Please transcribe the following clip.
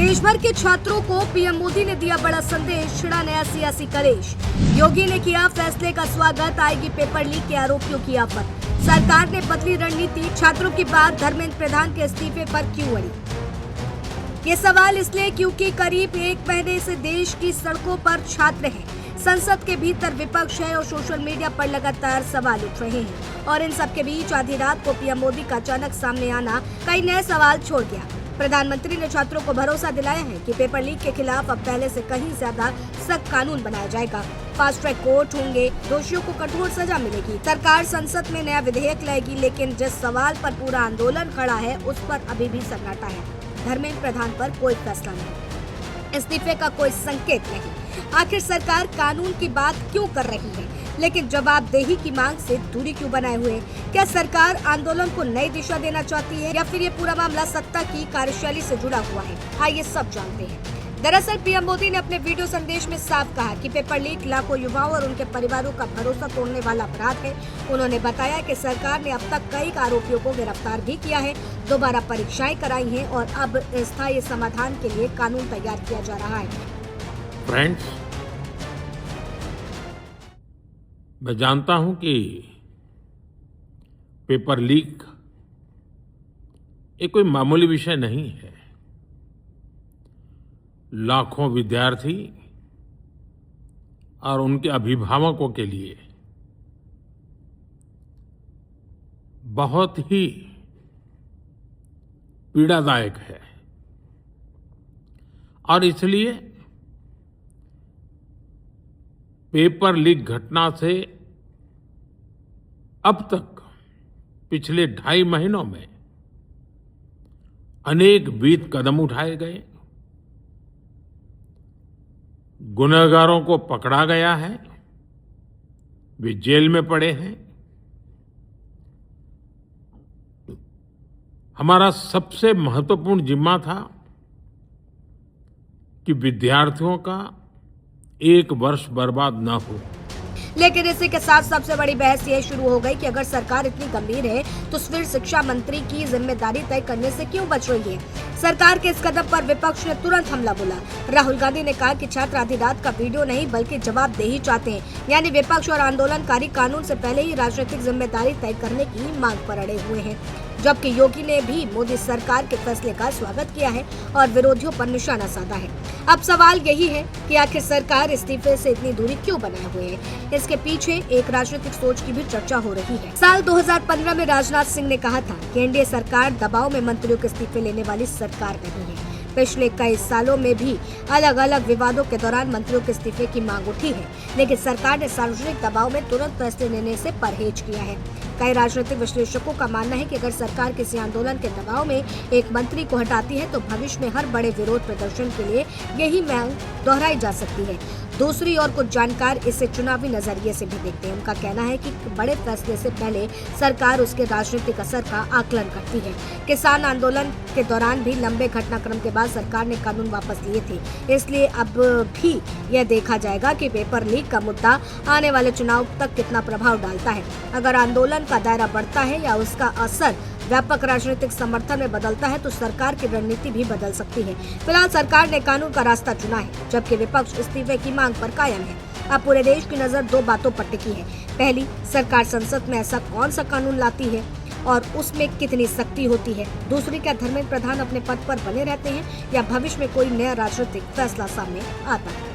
देश भर के छात्रों को पीएम मोदी ने दिया बड़ा संदेश, छिड़ा नया सियासी कलेश। योगी ने किया फैसले का स्वागत, आएगी पेपर लीक के आरोपियों की आफत। सरकार ने बदली रणनीति, छात्रों की बात धर्मेंद्र प्रधान के इस्तीफे पर क्यों अड़ी? ये सवाल इसलिए क्योंकि करीब एक महीने से देश की सड़कों पर छात्र हैं, संसद के भीतर विपक्ष है और सोशल मीडिया पर लगातार सवाल उठ रहे हैं। और इन सब के बीच आधी रात को पीएम मोदी का अचानक सामने आना कई नए सवाल छोड़ गया। प्रधानमंत्री ने छात्रों को भरोसा दिलाया है कि पेपर लीक के खिलाफ अब पहले से कहीं ज्यादा सख्त कानून बनाया जाएगा। फास्ट ट्रैक कोर्ट होंगे, दोषियों को कठोर सजा मिलेगी। सरकार संसद में नया विधेयक लाएगी, लेकिन जिस सवाल पर पूरा आंदोलन खड़ा है उस पर अभी भी सन्नाटा है। धर्मेंद्र प्रधान पर कोई फैसला नहीं, इस्तीफे का कोई संकेत नहीं। आखिर सरकार कानून की बात क्यों कर रही है, लेकिन जवाबदेही की मांग से दूरी क्यों बनाए हुए? क्या सरकार आंदोलन को नई दिशा देना चाहती है या फिर ये पूरा मामला सत्ता की कार्यशैली से जुड़ा हुआ है? आइए सब जानते हैं। दरअसल पीएम मोदी ने अपने वीडियो संदेश में साफ कहा कि पेपर लीक लाखों युवाओं और उनके परिवारों का भरोसा तोड़ने वाला अपराध है। उन्होंने बताया कि सरकार ने अब तक कई आरोपियों को गिरफ्तार भी किया है, दोबारा परीक्षाएं कराई हैं और अब स्थायी समाधान के लिए कानून तैयार किया जा रहा है। फ्रेंड्स, मैं जानता हूं कि पेपर लीक एक कोई मामूली विषय नहीं है। लाखों विद्यार्थी और उनके अभिभावकों के लिए बहुत ही पीड़ादायक है और इसलिए पेपर लीक घटना से अब तक पिछले 2.5 महीनों में अनेक विध कदम उठाए गए, गुनहगारों को पकड़ा गया है, वे जेल में पड़े हैं। हमारा सबसे महत्वपूर्ण जिम्मा था कि विद्यार्थियों का 1 वर्ष बर्बाद न हो। लेकिन इसी के साथ सबसे बड़ी बहस ये शुरू हो गई कि अगर सरकार इतनी गंभीर है तो फिर शिक्षा मंत्री की जिम्मेदारी तय करने से क्यों बच रही है? सरकार के इस कदम पर विपक्ष ने तुरंत हमला बोला। राहुल गांधी ने कहा कि छात्र आधी रात का वीडियो नहीं बल्कि जवाबदेही चाहते हैं, यानी विपक्ष और आंदोलनकारी कानून से पहले ही राजनीतिक जिम्मेदारी तय करने की मांग पर अड़े हुए हैं। जबकि योगी ने भी मोदी सरकार के फैसले का स्वागत किया है और विरोधियों पर निशाना साधा है। अब सवाल यही है कि आखिर सरकार इस्तीफे से इतनी दूरी क्यों बनाए हुए है? इसके पीछे एक राजनीतिक सोच की भी चर्चा हो रही है। साल 2015 में राजनाथ सिंह ने कहा था कि एनडीए सरकार दबाव में मंत्रियों के इस्तीफे लेने वाली सरकार नहीं है। पिछले कई सालों में भी अलग अलग विवादों के दौरान मंत्रियों के इस्तीफे की मांग उठी है, लेकिन सरकार ने सार्वजनिक दबाव में तुरंत फैसले लेने से परहेज किया है। कई राजनीतिक विश्लेषकों का मानना है कि अगर सरकार किसी आंदोलन के दबाव में एक मंत्री को हटाती है तो भविष्य में हर बड़े विरोध प्रदर्शन के लिए यही मांग दोहराई जा सकती है। दूसरी ओर कुछ जानकार इसे चुनावी नजरिए से भी देखते हैं। उनका कहना है कि बड़े फैसले से पहले सरकार उसके राजनीतिक असर का आकलन करती है। किसान आंदोलन के दौरान भी लंबे घटनाक्रम के बाद सरकार ने कानून वापस लिए थे, इसलिए अब भी यह देखा जाएगा कि पेपर लीक का मुद्दा आने वाले चुनाव तक कितना प्रभाव डालता है। अगर आंदोलन का दायरा बढ़ता है या उसका असर व्यापक राजनीतिक समर्थन में बदलता है तो सरकार की रणनीति भी बदल सकती है। फिलहाल सरकार ने कानून का रास्ता चुना है, जबकि विपक्ष इस्तीफे की मांग पर कायम है। अब पूरे देश की नजर 2 बातों पर टिकी है। पहली, सरकार संसद में ऐसा कौन सा कानून लाती है और उसमें कितनी सख्ती होती है? दूसरी, क्या धर्मेंद्र प्रधान अपने पद पर बने रहते हैं या भविष्य में कोई नया राजनीतिक फैसला सामने आता है?